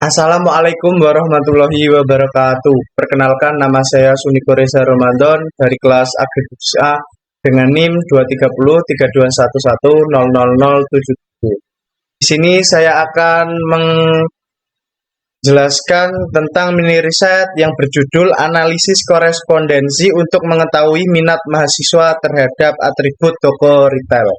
Assalamualaikum warahmatullahi wabarakatuh. Perkenalkan, nama saya Suniko Reza Ramadan dari kelas Agribusiness A dengan NIM 230 3211000077. Di sini saya akan menjelaskan tentang mini riset yang berjudul Analisis Korespondensi untuk mengetahui minat mahasiswa terhadap atribut toko retail.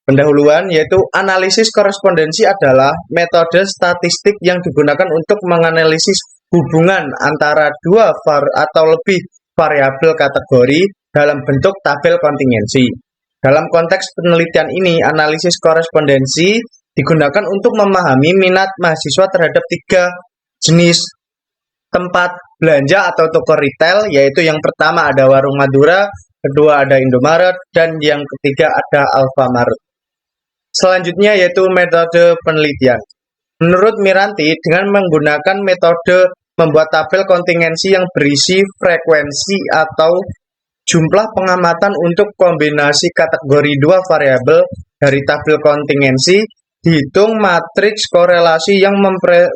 Pendahuluan yaitu analisis korespondensi adalah metode statistik yang digunakan untuk menganalisis hubungan antara dua atau lebih variabel kategori dalam bentuk tabel kontingensi. Dalam konteks penelitian ini, analisis korespondensi digunakan untuk memahami minat mahasiswa terhadap tiga jenis tempat belanja atau toko retail, yaitu yang pertama ada Warung Madura, kedua ada Indomaret, dan yang ketiga ada Alfamart. Selanjutnya yaitu metode penelitian. Menurut Miranti, dengan menggunakan metode membuat tabel kontingensi yang berisi frekuensi atau jumlah pengamatan untuk kombinasi kategori dua variabel dari tabel kontingensi, dihitung matriks korelasi yang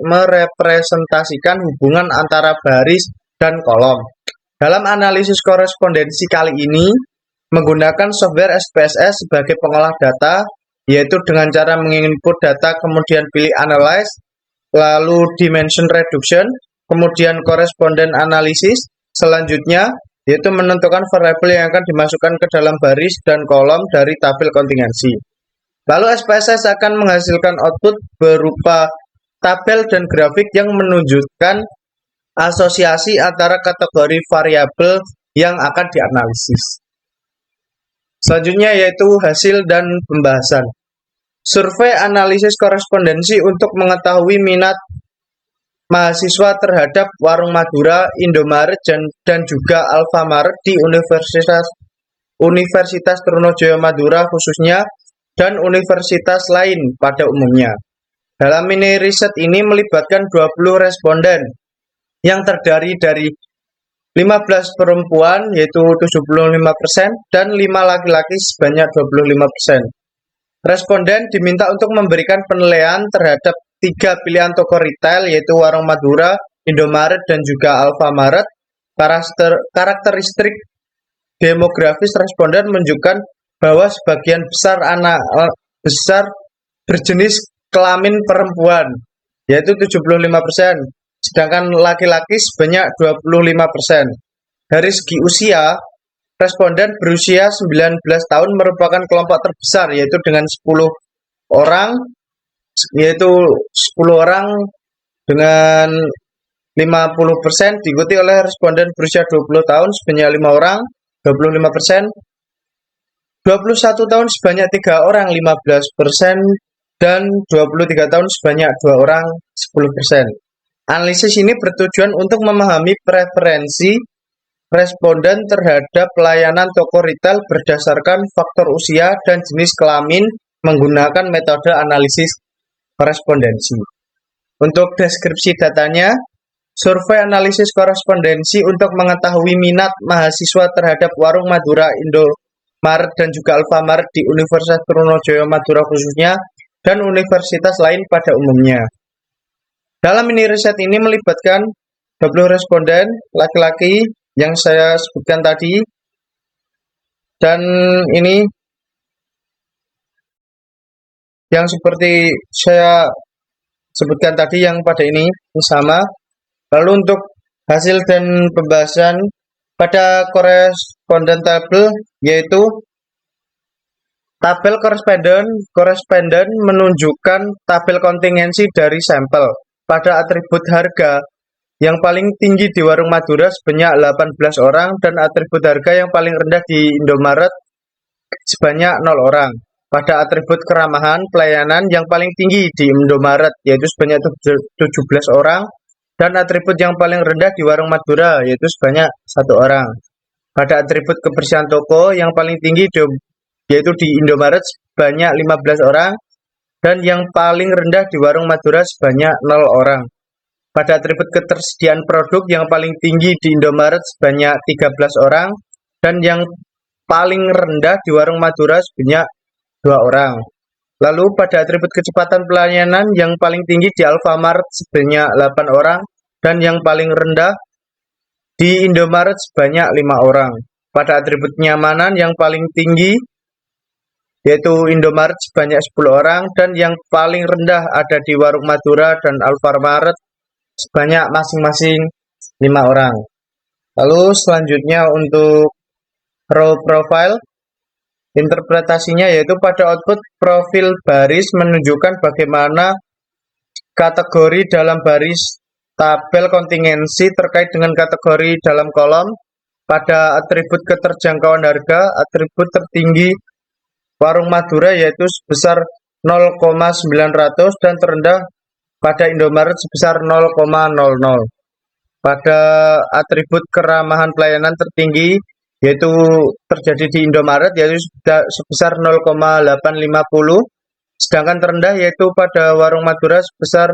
merepresentasikan hubungan antara baris dan kolom. Dalam analisis korespondensi kali ini, menggunakan software SPSS sebagai pengolah data, yaitu dengan cara menginput data, kemudian pilih analyze, lalu dimension reduction, kemudian correspondent analysis, selanjutnya yaitu menentukan variabel yang akan dimasukkan ke dalam baris dan kolom dari tabel kontingensi. Lalu SPSS akan menghasilkan output berupa tabel dan grafik yang menunjukkan asosiasi antara kategori variabel yang akan dianalisis. Selanjutnya yaitu hasil dan pembahasan. Survei analisis korespondensi untuk mengetahui minat mahasiswa terhadap Warung Madura, Indomaret, dan juga Alfamart di Universitas Trunojoyo Madura khususnya dan universitas lain pada umumnya. Dalam mini riset ini melibatkan 20 responden yang terdiri dari 15 perempuan yaitu 75% dan 5 laki-laki sebanyak 25%. Responden diminta untuk memberikan penilaian terhadap 3 pilihan toko retail yaitu Warung Madura, Indomaret, dan juga Alfamart. Karakteristik demografis responden menunjukkan bahwa sebagian besar anak besar berjenis kelamin perempuan yaitu 75%. Sedangkan laki-laki sebanyak 25%. Dari segi usia, responden berusia 19 tahun merupakan kelompok terbesar yaitu dengan 10 orang, yaitu 10 orang dengan 50%, diikuti oleh responden berusia 20 tahun sebanyak 5 orang, 25%, 21 tahun sebanyak 3 orang, 15%, dan 23 tahun sebanyak 2 orang, 10%. Analisis ini bertujuan untuk memahami preferensi responden terhadap pelayanan toko retail berdasarkan faktor usia dan jenis kelamin menggunakan metode analisis korespondensi. Untuk deskripsi datanya, survei analisis korespondensi untuk mengetahui minat mahasiswa terhadap Warung Madura, Indomaret, dan juga Alfamart di Universitas Trunojoyo Madura khususnya dan universitas lain pada umumnya. Dalam mini riset ini melibatkan 20 responden laki-laki yang saya sebutkan tadi, dan ini yang seperti saya sebutkan tadi yang pada ini sama. Lalu untuk hasil dan pembahasan pada koresponden tabel yaitu tabel koresponden menunjukkan tabel kontingensi dari sampel pada atribut harga yang paling tinggi di Warung Madura sebanyak 18 orang dan atribut harga yang paling rendah di Indomaret sebanyak 0 orang. Pada atribut keramahan pelayanan yang paling tinggi di Indomaret yaitu sebanyak 17 orang dan atribut yang paling rendah di Warung Madura yaitu sebanyak 1 orang. Pada atribut kebersihan toko yang paling tinggi yaitu di Indomaret sebanyak 15 orang dan yang paling rendah di Warung Madura sebanyak 0 orang. Pada atribut ketersediaan produk yang paling tinggi di Indomaret sebanyak 13 orang dan yang paling rendah di Warung Madura sebanyak 2 orang. Lalu pada atribut kecepatan pelayanan yang paling tinggi di Alfamart sebanyak 8 orang dan yang paling rendah di Indomaret sebanyak 5 orang. Pada atribut kenyamanan yang paling tinggi yaitu Indomaret sebanyak 10 orang dan yang paling rendah ada di Warung Madura dan Alfamart sebanyak masing-masing 5 orang. Lalu selanjutnya untuk row profile, interpretasinya yaitu pada output profil baris menunjukkan bagaimana kategori dalam baris tabel kontingensi terkait dengan kategori dalam kolom. Pada atribut keterjangkauan harga, atribut tertinggi Warung Madura yaitu sebesar 0,900 dan terendah pada Indomaret sebesar 0,00. Pada atribut keramahan pelayanan tertinggi yaitu terjadi di Indomaret yaitu sebesar 0,850, sedangkan terendah yaitu pada Warung Madura sebesar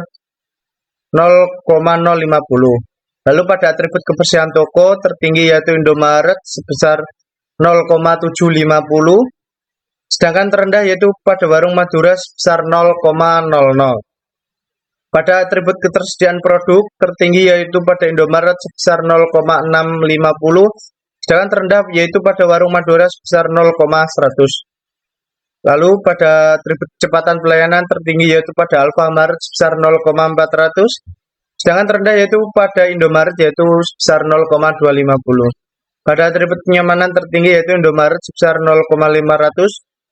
0,050. Lalu pada atribut kebersihan toko tertinggi yaitu Indomaret sebesar 0,750, sedangkan terendah yaitu pada Warung Madura sebesar 0,00. Pada atribut ketersediaan produk tertinggi yaitu pada Indomaret sebesar 0,650, sedangkan terendah yaitu pada Warung Madura sebesar 0,100. Lalu pada atribut kecepatan pelayanan tertinggi yaitu pada Alfamart sebesar 0,400, sedangkan terendah yaitu pada Indomaret yaitu sebesar 0,250. Pada atribut kenyamanan tertinggi yaitu Indomaret sebesar 0,500,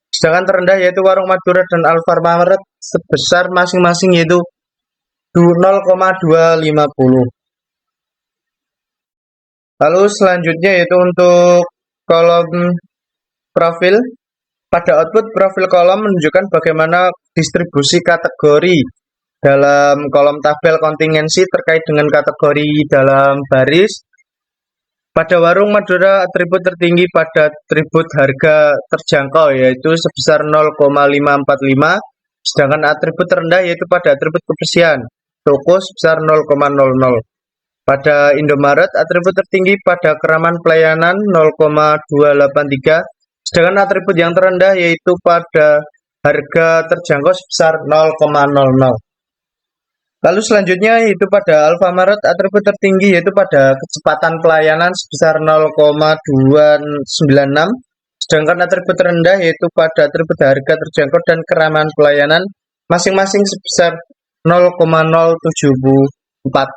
sedangkan terendah yaitu Warung Madura dan Alfamart sebesar masing-masing yaitu 0,250. Lalu selanjutnya yaitu untuk kolom profil. Pada output profil kolom menunjukkan bagaimana distribusi kategori dalam kolom tabel kontingensi terkait dengan kategori dalam baris. Pada Warung Madura atribut tertinggi pada atribut harga terjangkau yaitu sebesar 0,545, sedangkan atribut terendah yaitu pada atribut kebersihan toko sebesar 0,00. Pada Indomaret atribut tertinggi pada keramahan pelayanan 0,283, sedangkan atribut yang terendah yaitu pada harga terjangkau sebesar 0,00. Lalu selanjutnya yaitu pada Alfamart atribut tertinggi yaitu pada kecepatan pelayanan sebesar 0,296, sedangkan atribut terendah yaitu pada atribut harga terjangkau dan keramahan pelayanan masing-masing sebesar 0,074.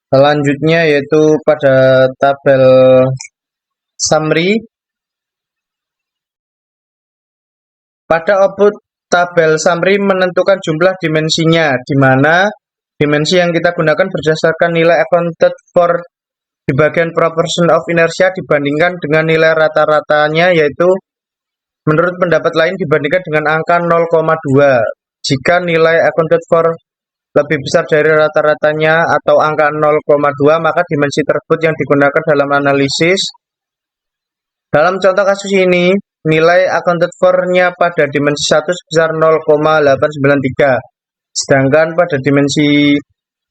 Selanjutnya yaitu pada tabel summary. Pada output tabel summary menentukan jumlah dimensinya, di mana dimensi yang kita gunakan berdasarkan nilai accounted for di bagian proportion of inertia dibandingkan dengan nilai rata-ratanya, yaitu menurut pendapat lain dibandingkan dengan angka 0,2. Jika nilai accounted for lebih besar dari rata-ratanya atau angka 0,2, maka dimensi tersebut yang digunakan dalam analisis. Dalam contoh kasus ini, nilai accounted for-nya pada dimensi 1 sebesar 0,893, sedangkan pada dimensi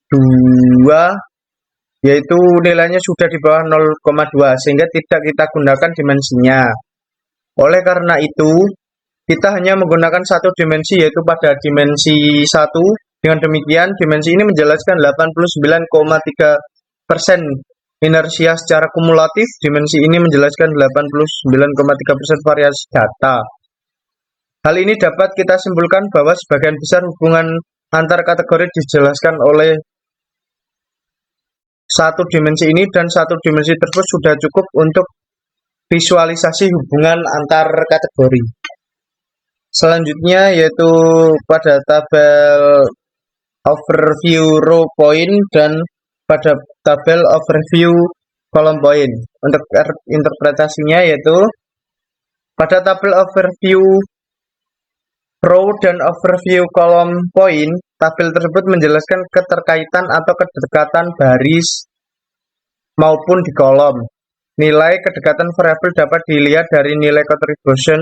2 yaitu nilainya sudah di bawah 0,2, sehingga tidak kita gunakan dimensinya. Oleh karena itu, kita hanya menggunakan satu dimensi yaitu pada dimensi 1. Dengan demikian, dimensi ini menjelaskan 89,3% inersia secara kumulatif. Dimensi ini menjelaskan 89,3% variasi data. Hal ini dapat kita simpulkan bahwa sebagian besar hubungan antar kategori dijelaskan oleh satu dimensi ini, dan satu dimensi tersebut sudah cukup untuk visualisasi hubungan antar kategori. Selanjutnya yaitu pada tabel overview row point dan pada tabel overview column point. Untuk interpretasinya yaitu pada tabel overview row dan overview column point, tabel tersebut menjelaskan keterkaitan atau kedekatan baris maupun di kolom. Nilai kedekatan variabel dapat dilihat dari nilai contribution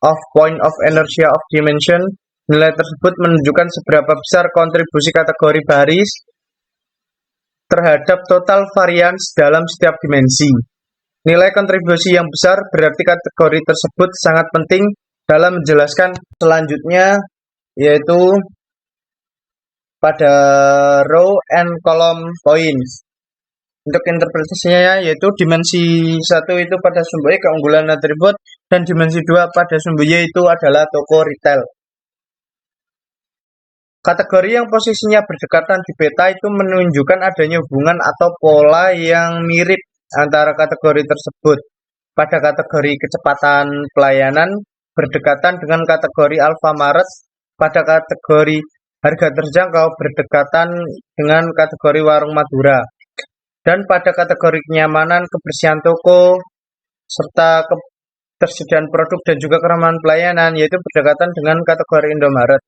of point of inertia of dimension. Nilai tersebut menunjukkan seberapa besar kontribusi kategori baris terhadap total varians dalam setiap dimensi. Nilai kontribusi yang besar berarti kategori tersebut sangat penting dalam menjelaskan selanjutnya, yaitu pada row and column points. Untuk interpretasinya yaitu dimensi 1 itu pada sumber E keunggulan atribut, dan dimensi 2 pada sumber Y itu adalah toko retail. Kategori yang posisinya berdekatan di peta itu menunjukkan adanya hubungan atau pola yang mirip antara kategori tersebut. Pada kategori kecepatan pelayanan berdekatan dengan kategori Alfamart, pada kategori harga terjangkau berdekatan dengan kategori warung Madura, dan pada kategori kenyamanan, kebersihan toko, serta ketersediaan produk dan juga keramahan pelayanan, yaitu berdekatan dengan kategori Indomaret.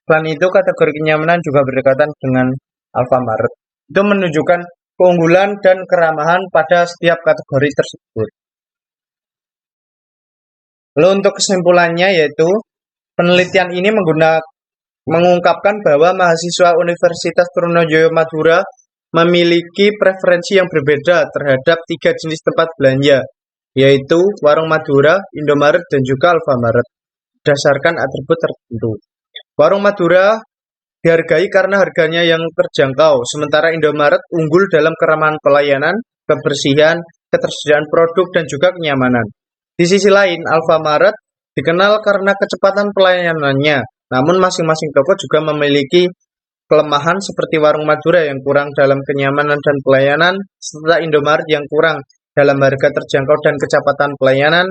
Selain itu, kategori kenyamanan juga berdekatan dengan Alfamart. Itu menunjukkan keunggulan dan keramahan pada setiap kategori tersebut. Lalu untuk kesimpulannya yaitu, penelitian ini mengungkapkan bahwa mahasiswa Universitas Trunojoyo Madura memiliki preferensi yang berbeda terhadap 3 jenis tempat belanja, yaitu warung Madura, Indomaret, dan juga Alfamart, berdasarkan atribut tertentu. Warung Madura dihargai karena harganya yang terjangkau, sementara Indomaret unggul dalam keramahan pelayanan, kebersihan, ketersediaan produk, dan juga kenyamanan. Di sisi lain, Alfamart dikenal karena kecepatan pelayanannya, namun masing-masing toko juga memiliki kelemahan seperti warung Madura yang kurang dalam kenyamanan dan pelayanan, serta Indomaret yang kurang dalam harga terjangkau dan kecepatan pelayanan.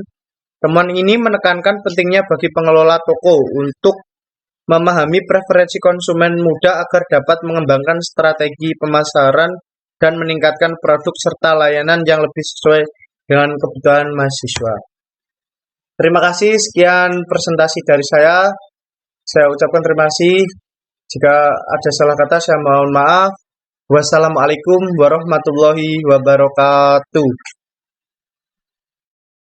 Temuan ini menekankan pentingnya bagi pengelola toko untuk memahami preferensi konsumen muda agar dapat mengembangkan strategi pemasaran dan meningkatkan produk serta layanan yang lebih sesuai dengan kebutuhan mahasiswa. Terima kasih, sekian presentasi dari saya. Saya ucapkan terima kasih. Jika ada salah kata, saya mohon maaf. Wassalamualaikum warahmatullahi wabarakatuh.